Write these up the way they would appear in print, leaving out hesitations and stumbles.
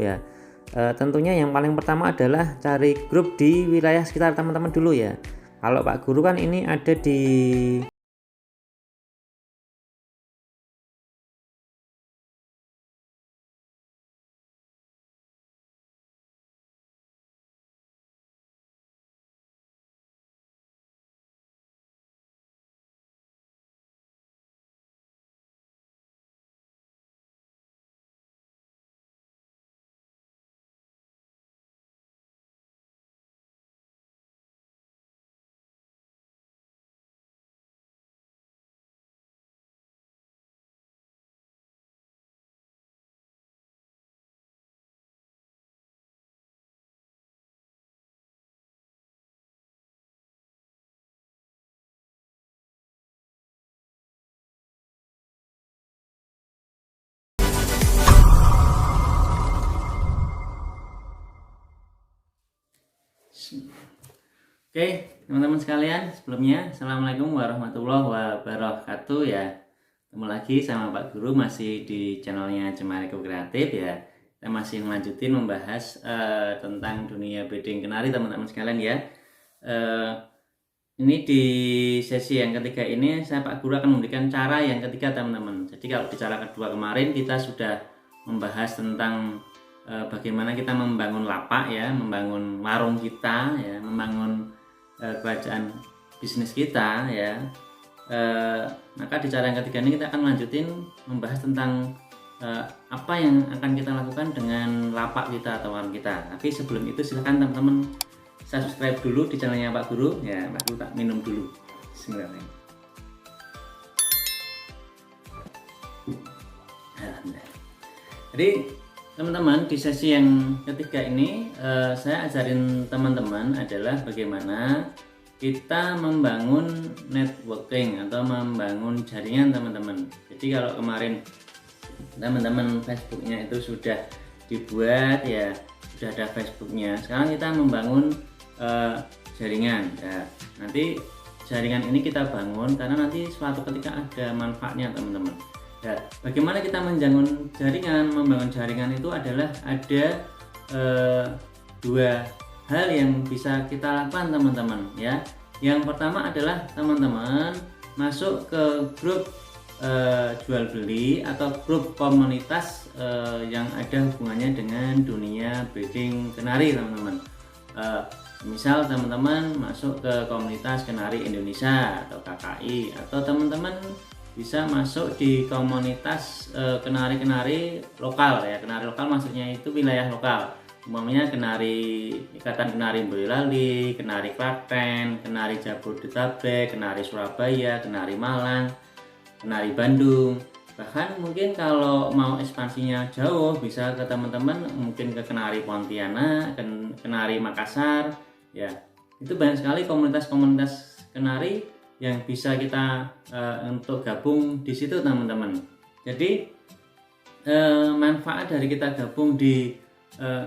ya. Tentunya yang paling pertama adalah cari grup di wilayah sekitar teman-teman dulu ya. Kalau Pak Guru kan ini ada di Oke, teman-teman sekalian, sebelumnya Assalamualaikum warahmatullahi wabarakatuh ya. Ketemu lagi sama Pak Guru masih di channelnya Cemariku Kreatif ya. Kita masih melanjutin membahas tentang dunia bedding kenari teman-teman sekalian ya. Ini di sesi yang ketiga ini saya Pak Guru akan memberikan cara yang ketiga teman-teman. Jadi kalau di cara kedua kemarin kita sudah membahas tentang bagaimana kita membangun lapak ya, membangun warung kita ya, membangun kerajaan bisnis kita ya. Maka di cara yang ketiga ini kita akan lanjutin membahas tentang apa yang akan kita lakukan dengan lapak kita atau warung kita. Tapi sebelum itu silahkan teman-teman subscribe dulu di channelnya Pak Guru ya. Pak Guru tak minum dulu. Bismillahirrahmanirrahim. Alhamdulillah. Jadi teman-teman di sesi yang ketiga ini saya ajarin teman-teman adalah bagaimana kita membangun networking atau membangun jaringan teman-teman. Jadi kalau kemarin teman-teman Facebooknya itu sudah dibuat ya, sudah ada Facebooknya. Sekarang kita membangun jaringan ya. Nanti jaringan ini kita bangun karena nanti suatu ketika ada manfaatnya teman-teman. Ya, bagaimana kita membangun jaringan itu adalah ada dua hal yang bisa kita lakukan teman-teman ya. Yang pertama adalah teman-teman masuk ke grup jual beli atau grup komunitas yang ada hubungannya dengan dunia breeding kenari teman-teman. Misal teman-teman masuk ke komunitas kenari Indonesia atau KKI, atau teman-teman bisa masuk di komunitas kenari-kenari lokal ya. Kenari lokal maksudnya itu wilayah lokal, umpamanya kenari Ikatan Kenari Boyolali, kenari Klaten, kenari Jabodetabek, kenari Surabaya, kenari Malang, kenari Bandung. Bahkan mungkin kalau mau ekspansinya jauh bisa ke teman-teman mungkin ke kenari Pontianak, kenari Makassar ya. Itu banyak sekali komunitas-komunitas kenari yang bisa kita untuk gabung di situ teman-teman. Jadi manfaat dari kita gabung di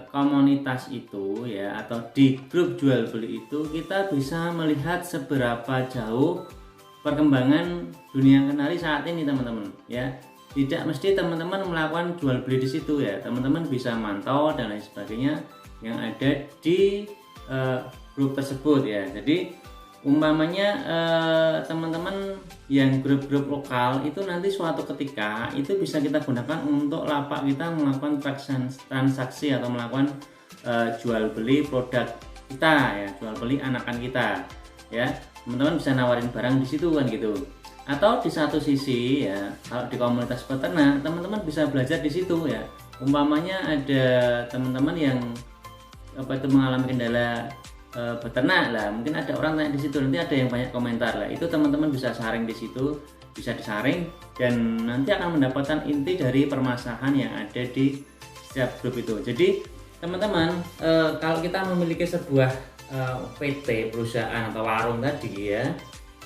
komunitas itu ya, atau di grup jual beli itu, kita bisa melihat seberapa jauh perkembangan dunia kenari saat ini teman-teman ya. Tidak mesti teman-teman melakukan jual beli di situ ya, teman-teman bisa mantau dan lain sebagainya yang ada di grup tersebut ya. Jadi umpamanya teman-teman yang grup-grup lokal itu nanti suatu ketika itu bisa kita gunakan untuk lapak kita melakukan transaksi atau melakukan jual beli produk kita ya, jual beli anakan kita ya. Teman-teman bisa nawarin barang di situ kan gitu. Atau di satu sisi ya, kalau di komunitas peternak teman-teman bisa belajar di situ ya. Umpamanya ada teman-teman yang mengalami kendala beternak lah, mungkin ada orang tanya di situ, nanti ada yang banyak komentar lah, itu teman-teman bisa saring di situ, bisa disaring dan nanti akan mendapatkan inti dari permasalahan yang ada di setiap grup itu. Jadi teman-teman kalau kita memiliki sebuah PT perusahaan atau warung tadi ya,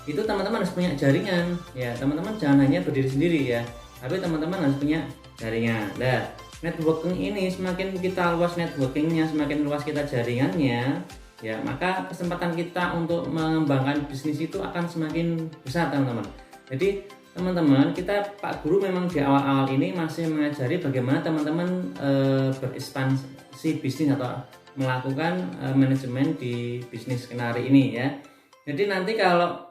itu teman-teman harus punya jaringan ya. Teman-teman jangan hanya berdiri sendiri ya, tapi teman-teman harus punya jaringan. Nah, networking ini semakin kita luas networkingnya, semakin luas kita jaringannya ya, maka kesempatan kita untuk mengembangkan bisnis itu akan semakin besar teman-teman. Jadi teman-teman, Pak Guru memang di awal-awal ini masih mengajari bagaimana teman-teman berekspansi bisnis atau melakukan manajemen di bisnis Kenari ini ya. Jadi nanti kalau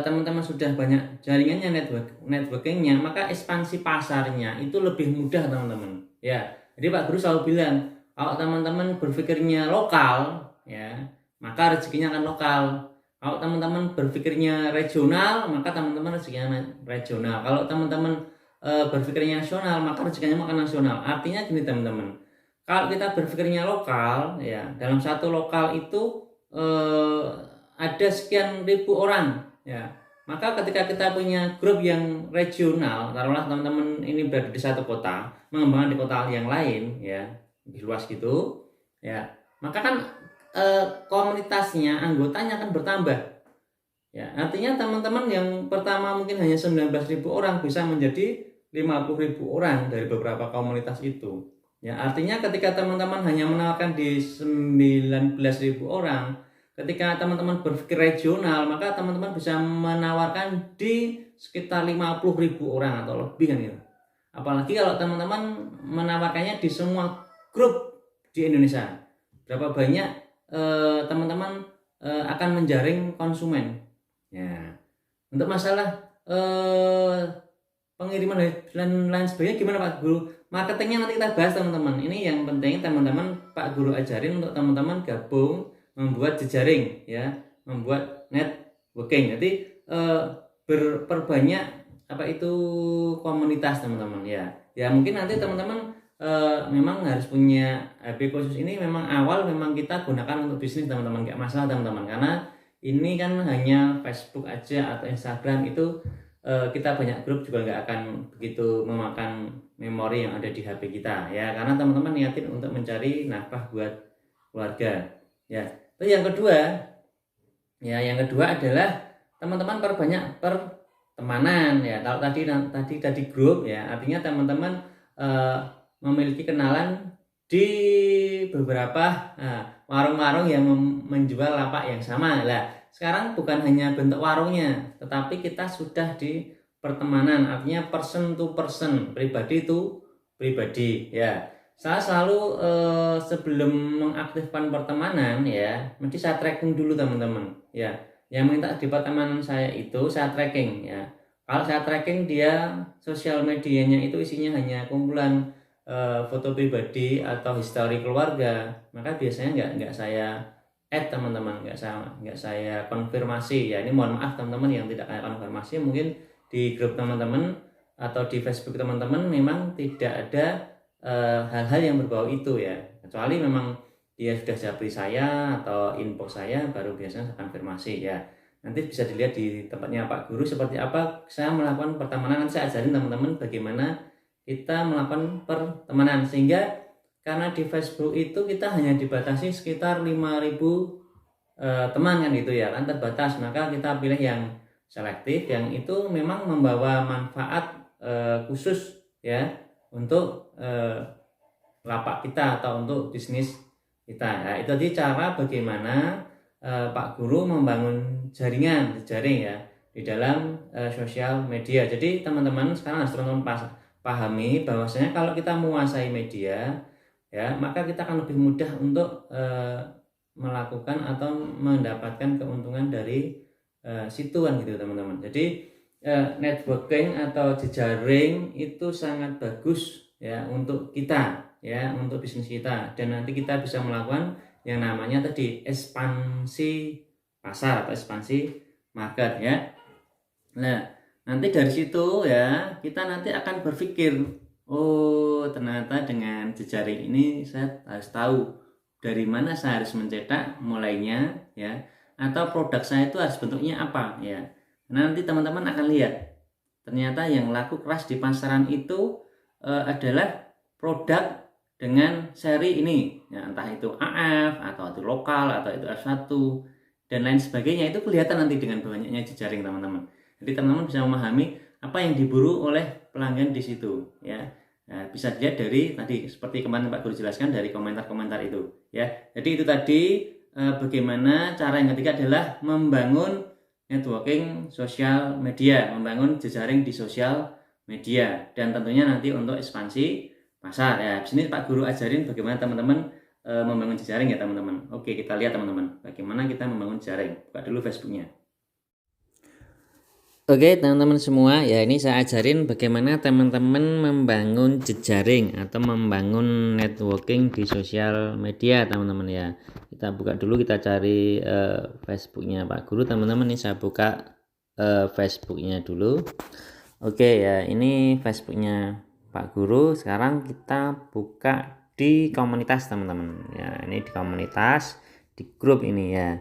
teman-teman sudah banyak jaringannya, networkingnya, maka ekspansi pasarnya itu lebih mudah teman-teman ya. Jadi Pak Guru selalu bilang, kalau teman-teman berpikirnya lokal ya, maka rezekinya akan lokal. Kalau teman-teman berpikirnya regional, maka teman-teman rezekinya regional. Kalau teman-teman berpikirnya nasional, maka rezekinya akan nasional. Artinya gini teman-teman, kalau kita berpikirnya lokal, ya dalam satu lokal itu ada sekian ribu orang, ya. Maka ketika kita punya grup yang regional, taruhlah teman-teman ini berada di satu kota, mengembangkan di kota yang lain, ya lebih luas gitu, ya. Maka kan komunitasnya, anggotanya akan bertambah. Ya, artinya teman-teman yang pertama mungkin hanya 19.000 orang bisa menjadi 50.000 orang dari beberapa komunitas itu. Ya, artinya ketika teman-teman hanya menawarkan di 19.000 orang, ketika teman-teman berpikir regional, maka teman-teman bisa menawarkan di sekitar 50.000 orang atau lebih kan gitu. Apalagi kalau teman-teman menawarkannya di semua grup di Indonesia. Berapa banyak teman-teman akan menjaring konsumen. Ya, untuk masalah pengiriman dan lain sebagainya gimana Pak Guru? Marketingnya nanti kita bahas teman-teman. Ini yang penting teman-teman Pak Guru ajarin untuk teman-teman gabung membuat jejaring ya, membuat networking. Jadi berperbanyak apa itu komunitas teman-teman ya. Ya mungkin nanti teman-teman memang harus punya HP khusus ini. Memang awal memang kita gunakan untuk bisnis teman-teman, nggak masalah teman-teman, karena ini kan hanya Facebook aja atau Instagram itu kita banyak grup juga nggak akan begitu memakan memori yang ada di HP kita ya, karena teman-teman niatin untuk mencari nafkah buat keluarga ya. Terus yang kedua adalah teman-teman perbanyak pertemanan ya. Kalau tadi grup ya, artinya teman-teman memiliki kenalan di beberapa warung-warung yang menjual lapak yang sama lah. Sekarang bukan hanya bentuk warungnya, tetapi kita sudah di pertemanan, artinya person to person, pribadi to pribadi ya. Saya selalu sebelum mengaktifkan pertemanan ya, mesti saya tracking dulu teman-teman ya. Yang minta di pertemanan saya itu saya tracking ya. Kalau saya tracking, dia sosial medianya itu isinya hanya kumpulan foto pribadi atau histori keluarga, maka biasanya nggak saya add teman-teman, nggak saya konfirmasi ya. Ini mohon maaf teman-teman yang tidak saya konfirmasi, mungkin di grup teman-teman atau di Facebook teman-teman memang tidak ada hal-hal yang berbau itu ya, kecuali memang dia sudah japri saya atau inbox saya, baru biasanya saya konfirmasi ya. Nanti bisa dilihat di tempatnya Pak Guru seperti apa saya melakukan pertemanan. Nanti saya ajarin teman-teman bagaimana kita melakukan pertemanan, sehingga karena di Facebook itu kita hanya dibatasi sekitar 5.000 teman kan gitu ya, kan terbatas. Maka kita pilih yang selektif, yang itu memang membawa manfaat khusus ya untuk lapak kita atau untuk bisnis kita ya. Itu tadi cara bagaimana Pak Guru membangun jaring ya di dalam sosial media. Jadi teman-teman sekarang harus pahami bahwasanya kalau kita menguasai media ya, maka kita akan lebih mudah untuk melakukan atau mendapatkan keuntungan dari situ kan gitu teman-teman. Jadi networking atau jejaring itu sangat bagus ya untuk kita ya, untuk bisnis kita, dan nanti kita bisa melakukan yang namanya tadi ekspansi pasar atau ekspansi market ya. Nah, nanti dari situ ya kita nanti akan berpikir, oh ternyata dengan jejaring ini saya harus tahu dari mana saya harus mencetak mulainya ya, atau produk saya itu harus bentuknya apa ya. Nanti teman-teman akan lihat ternyata yang laku keras di pasaran itu adalah produk dengan seri ini ya, entah itu AF atau itu lokal atau itu F1 dan lain sebagainya. Itu kelihatan nanti dengan banyaknya jejaring teman-teman. Jadi teman-teman bisa memahami apa yang diburu oleh pelanggan di situ ya. Nah, bisa dilihat dari tadi seperti kemarin Pak Guru jelaskan dari komentar-komentar itu ya. Jadi itu tadi bagaimana cara yang ketiga adalah membangun networking sosial media, membangun jejaring di sosial media, dan tentunya nanti untuk ekspansi pasar ya. Di sini Pak Guru ajarin bagaimana teman-teman membangun jejaring ya teman-teman. Oke, kita lihat teman-teman bagaimana kita membangun jejaring. Buka dulu Facebooknya. Oke teman-teman semua, ya ini saya ajarin bagaimana teman-teman membangun jejaring atau membangun networking di sosial media teman-teman ya. Kita buka dulu, kita cari Facebooknya Pak Guru teman-teman. Ini saya buka Facebooknya dulu. Oke ya, ini Facebooknya Pak Guru. Sekarang kita buka di komunitas teman-teman ya. Ini di komunitas, di grup ini ya.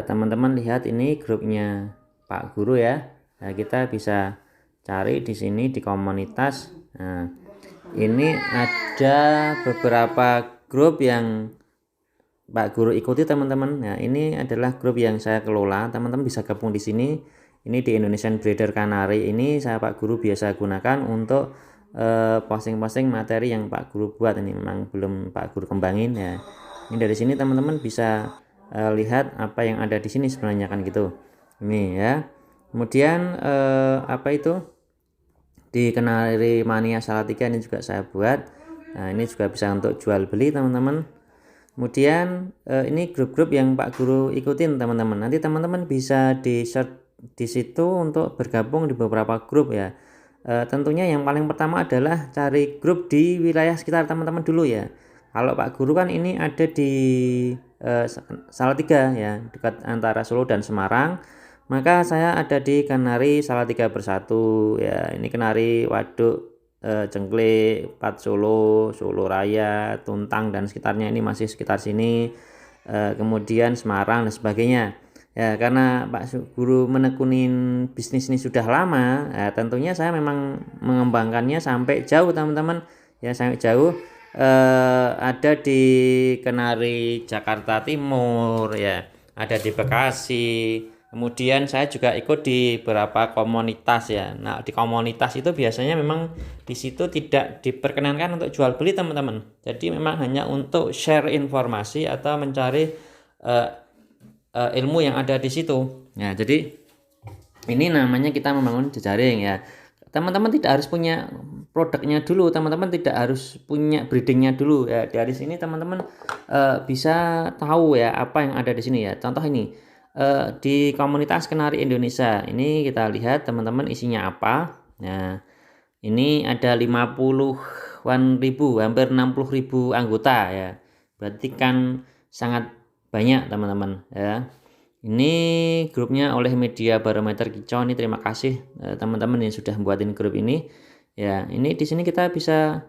Teman-teman lihat ini grupnya Pak Guru ya. Nah, kita bisa cari di sini di komunitas. Nah, ini ada beberapa grup yang Pak Guru ikuti teman-teman. Nah, ini adalah grup yang saya kelola. Teman-teman bisa gabung di sini. Ini di Indonesian Breeder Canary ini saya Pak Guru biasa gunakan untuk posting-posting materi yang Pak Guru buat. Ini memang belum Pak Guru kembangin ya. Ini dari sini teman-teman bisa lihat apa yang ada di sini sebenarnya kan gitu. Ini ya. Kemudian apa itu di Canary Mania Salatiga ini juga saya buat. Nah, ini juga bisa untuk jual beli teman-teman. Kemudian ini grup-grup yang Pak Guru ikutin teman-teman. Nanti teman-teman bisa di search di situ untuk bergabung di beberapa grup ya. Tentunya yang paling pertama adalah cari grup di wilayah sekitar teman-teman dulu ya. Kalau Pak Guru kan ini ada di Salatiga ya, dekat antara Solo dan Semarang. Maka saya ada di Canary Salatiga Bersatu ya. Ini Canary Waduk, Cengklik, Pat Solo, Solo Raya, Tuntang dan sekitarnya, ini masih sekitar sini. Kemudian Semarang dan sebagainya. Ya, karena Pak Guru menekunin bisnis ini sudah lama, ya, tentunya saya memang mengembangkannya sampai jauh teman-teman. Ya, sampai jauh. Ada di Canary Jakarta Timur ya, ada di Bekasi. Kemudian saya juga ikut di beberapa komunitas ya. Nah, di komunitas itu biasanya memang di situ tidak diperkenankan untuk jual beli teman-teman. Jadi memang hanya untuk share informasi atau mencari ilmu yang ada di situ. Nah, jadi ini namanya kita membangun jejaring ya. Teman-teman tidak harus punya produknya dulu, teman-teman tidak harus punya breedingnya dulu ya. Dari sini teman-teman bisa tahu ya apa yang ada di sini ya. Contoh ini. Di komunitas Canary Indonesia ini kita lihat teman-teman isinya apa. Nah, ini ada 50-an ribu, hampir 60.000 anggota ya. Berarti kan sangat banyak teman-teman ya. Ini grupnya oleh Media Barometer Kicau. Ini terima kasih teman-teman yang sudah buatin grup ini ya. Ini di sini kita bisa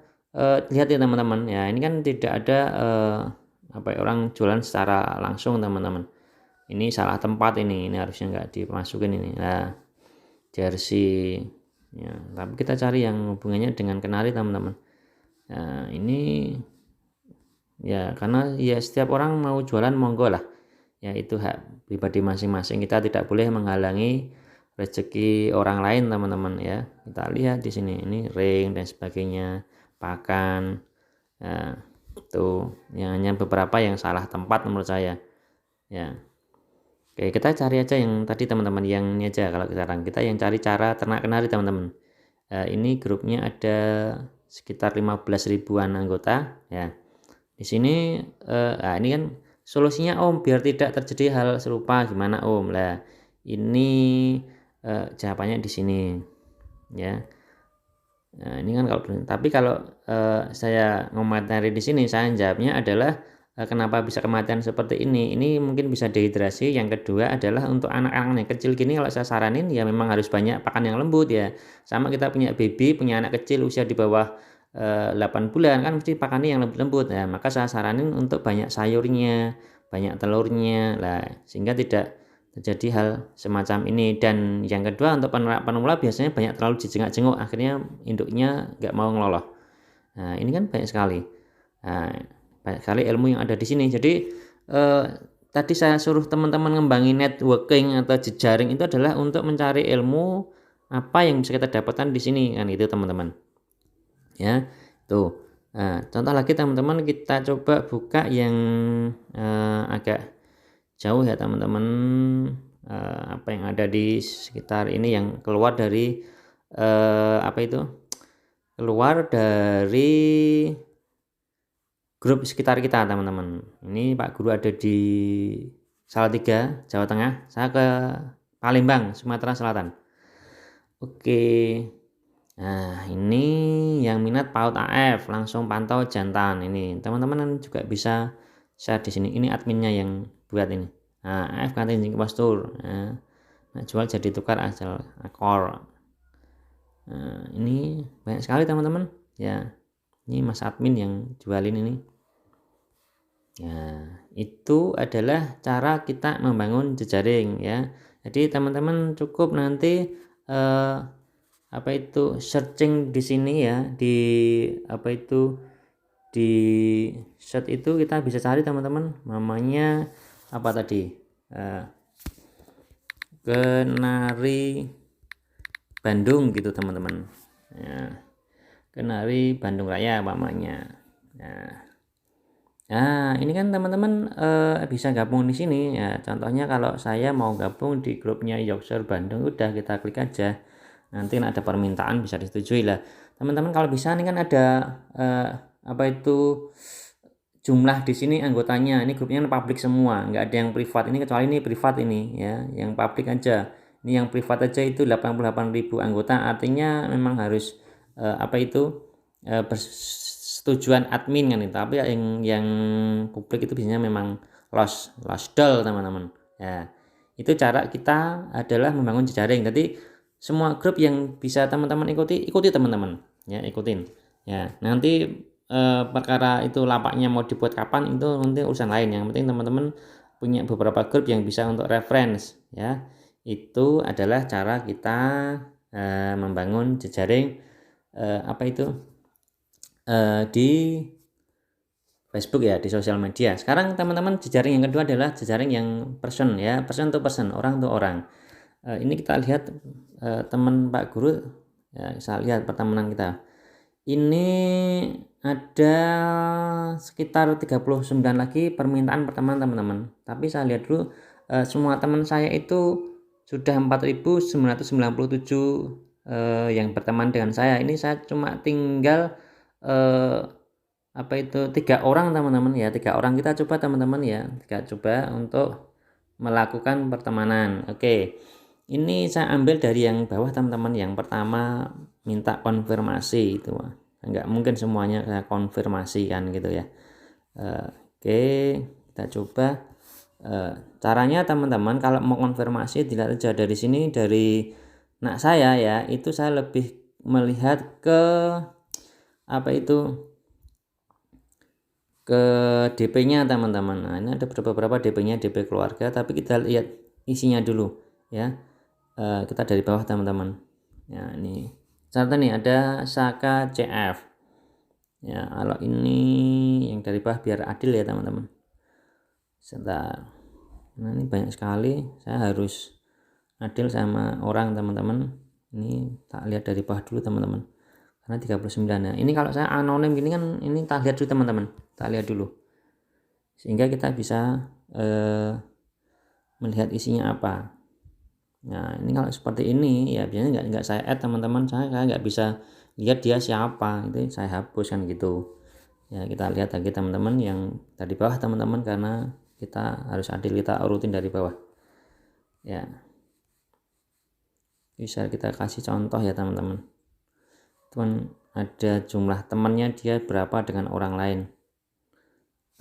lihat ya teman-teman ya. Ini kan tidak ada orang jualan secara langsung teman-teman. Ini salah tempat, ini harusnya nggak dimasukin ini. Nah, jersey ya, tapi kita cari yang hubungannya dengan Canary teman-teman. Nah, ini ya karena ya setiap orang mau jualan monggo lah ya, itu hak pribadi masing-masing. Kita tidak boleh menghalangi rezeki orang lain teman-teman ya. Kita lihat di sini ini ring dan sebagainya, pakan ya, itu yang hanya beberapa yang salah tempat menurut saya ya. Oke, kita cari aja yang tadi teman-teman, yang ini aja. Kalau sekarang kita yang cari cara ternak Canary teman-teman. Ini grupnya ada sekitar 15 ribuan anggota ya. Di sini ini kan solusinya Om biar tidak terjadi hal serupa gimana Om? Lah, ini jawabannya di sini ya. Nah, ini kan tapi kalau saya ngomentari di sini, saya jawabnya adalah kenapa bisa kematian seperti ini mungkin bisa dehidrasi. Yang kedua adalah untuk anak-anak yang kecil gini, kalau saya saranin ya memang harus banyak pakan yang lembut ya. Sama kita punya baby, punya anak kecil usia di bawah 8 bulan kan mesti pakannya yang lembut-lembut ya. Maka saya saranin untuk banyak sayurnya, banyak telurnya lah, sehingga tidak terjadi hal semacam ini. Dan yang kedua untuk pemula biasanya banyak terlalu dijengak-jenguk, akhirnya induknya nggak mau ngeloloh. Nah, ini kan banyak sekali. Banyak sekali ilmu yang ada di sini. Jadi tadi saya suruh teman-teman ngembangin networking atau jejaring itu adalah untuk mencari ilmu apa yang bisa kita dapatkan di sini kan, itu teman-teman ya. Tuh contoh lagi teman-teman, kita coba buka yang agak jauh ya teman-teman. apa yang ada di sekitar ini yang keluar dari keluar dari grup sekitar kita teman-teman. Ini Pak Guru ada di Salatiga, Jawa Tengah, saya ke Palembang, Sumatera Selatan. Oke, nah ini yang minat PAUD AF langsung pantau jantan ini teman-teman juga bisa share di sini. Ini adminnya yang buat ini. Nah, AF kantin postur. Nah, jual jadi tukar asal akor. Nah, ini banyak sekali teman-teman ya. Ini Mas admin yang jualin ini. Ya, itu adalah cara kita membangun jejaring ya. Jadi teman-teman cukup nanti searching di sini ya, di di search itu kita bisa cari teman-teman, namanya apa tadi, Kenari Bandung gitu teman-teman ya, Kenari Bandung Raya namanya. Nah, ini kan teman-teman bisa gabung di sini ya. Contohnya kalau saya mau gabung di grupnya Yorkshire Bandung, udah kita klik aja. Nanti ada permintaan bisa disetujui lah. Teman-teman kalau bisa ini kan ada jumlah di sini anggotanya. Ini grupnya publik semua, nggak ada yang privat. Ini kecuali ini privat ini ya, yang publik aja. Ini yang privat aja itu 88.000 anggota. Artinya memang harus persetujuan admin kan itu. Tapi yang publik itu biasanya memang lost teman-teman. Ya, itu cara kita adalah membangun jejaring. Jadi semua grup yang bisa teman-teman ikuti teman-teman ya, ikutin ya. Nanti perkara itu lapaknya mau dibuat kapan itu nanti urusan lain. Yang penting teman-teman punya beberapa grup yang bisa untuk reference ya. Itu adalah cara kita membangun jejaring di Facebook ya, di sosial media. Sekarang teman-teman jejaring yang kedua adalah jejaring yang person ya, person to person, orang to orang. Ini kita lihat teman Pak Guru ya, saya lihat pertemanan kita. Ini ada sekitar 39 lagi permintaan pertemanan teman-teman. Tapi saya lihat dulu semua teman saya itu sudah 4.997 yang berteman dengan saya. Ini saya cuma tinggal 3 orang teman-teman ya, 3 orang. Kita coba teman-teman ya, kita coba untuk melakukan pertemanan. Oke, ini saya ambil dari yang bawah teman-teman. Yang pertama minta konfirmasi itu, nggak mungkin semuanya saya konfirmasi kan gitu ya. Oke, kita coba caranya teman-teman kalau mau konfirmasi dilihat aja dari sini, dari saya ya, itu saya lebih melihat ke ke DP-nya teman-teman. Nah, ini ada beberapa DP-nya, DP keluarga, tapi kita lihat isinya dulu ya. Kita dari bawah teman-teman ya. Ini contoh nih, ada Saka CF ya. Kalau ini yang dari bawah biar adil ya teman-teman. Sebentar, nah ini banyak sekali, saya harus adil sama orang teman-teman. Ini tak lihat dari bawah dulu teman-teman, karena 39. Nah ini kalau saya anonim gini kan, ini tak lihat dulu teman-teman, tak lihat dulu sehingga kita bisa melihat isinya apa. Nah ini kalau seperti ini ya biasanya nggak saya add teman-teman, saya nggak bisa lihat dia siapa, itu saya hapus kan gitu ya. Kita lihat lagi teman-teman yang dari bawah teman-teman, karena kita harus adil, kita urutin dari bawah ya. Bisa kita kasih contoh ya teman-teman. Cuman ada jumlah temannya dia berapa dengan orang lain.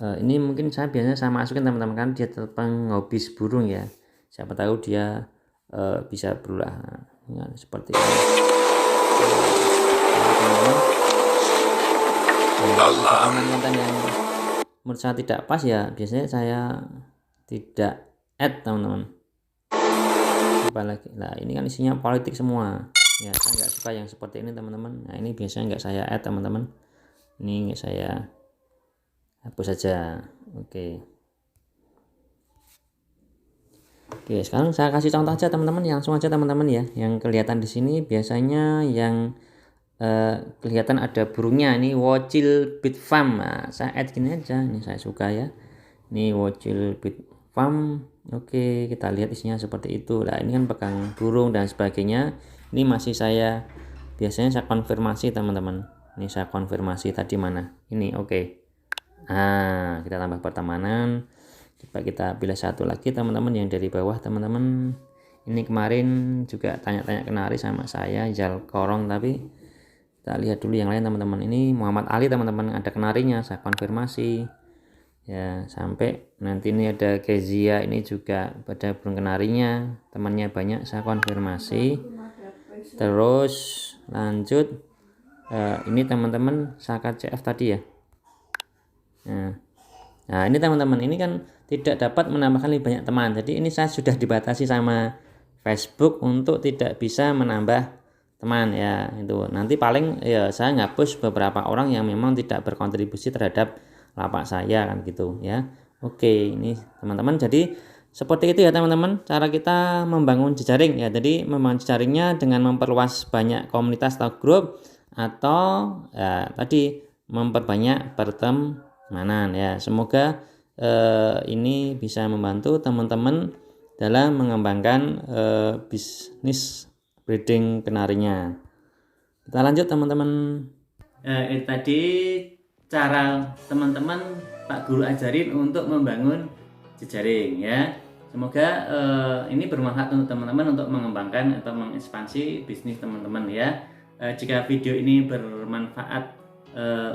Ini mungkin saya biasanya saya masukin teman-teman, kan dia penghobi burung ya, siapa tahu dia bisa berulah ya, seperti ini. Konten yang menurut saya tidak pas ya biasanya saya tidak add teman-teman. Apalagi nah ini kan isinya politik semua ya, saya nggak suka yang seperti ini teman-teman. Nah ini biasanya nggak saya add teman-teman, ini nggak saya hapus saja. Oke, sekarang saya kasih contoh aja teman-teman, langsung aja teman-teman ya. Yang kelihatan di sini biasanya yang kelihatan ada burungnya, ini Wocil Bit Farm. Nah, saya add gini aja, ini saya suka ya. Ini Wocil Bit farm. Oke, kita lihat isinya seperti itu. Nah, ini kan pegang burung dan sebagainya. Ini masih biasanya saya konfirmasi teman-teman. Ini saya konfirmasi tadi mana? Ini oke. Nah, kita tambah pertemanan. Coba kita pilih satu lagi teman-teman yang dari bawah teman-teman. Ini kemarin juga tanya-tanya kenari sama saya, Jal Korong, tapi kita lihat dulu yang lain teman-teman. Ini Muhammad Ali teman-teman, ada kenarinya, saya konfirmasi. Ya, sampai nanti ini ada Kezia, ini juga pada burung kenarinya, temannya banyak, saya konfirmasi. Terus lanjut ini teman-teman Saka CF tadi ya. Nah ini teman-teman, ini kan tidak dapat menambahkan lebih banyak teman, jadi ini saya sudah dibatasi sama Facebook untuk tidak bisa menambah teman ya. Itu nanti paling ya saya ngapus beberapa orang yang memang tidak berkontribusi terhadap lapak saya kan gitu ya. Oke, ini teman-teman, jadi seperti itu ya teman-teman cara kita membangun jejaring ya. Jadi membangun jejaringnya dengan memperluas banyak komunitas atau grup, atau ya tadi memperbanyak pertemanan ya. Semoga ini bisa membantu teman-teman dalam mengembangkan bisnis breeding kenarinya. Kita lanjut teman-teman. Tadi cara teman-teman Pak Guru ajarin untuk membangun jejaring ya. Semoga ini bermanfaat untuk teman-teman untuk mengembangkan atau mengekspansi bisnis teman-teman ya. Jika video ini bermanfaat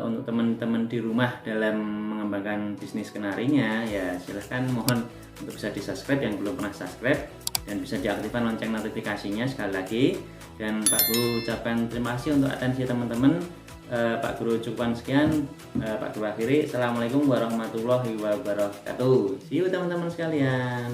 untuk teman-teman di rumah dalam mengembangkan bisnis kenarinya ya, silahkan mohon untuk bisa di subscribe yang belum pernah subscribe, dan bisa diaktifkan lonceng notifikasinya sekali lagi. Dan Pak Guru ucapkan terima kasih untuk atensi teman-teman. Pak Guru cukupkan sekian. Pak Guru akhiri. Assalamualaikum warahmatullahi wabarakatuh. See you teman-teman sekalian.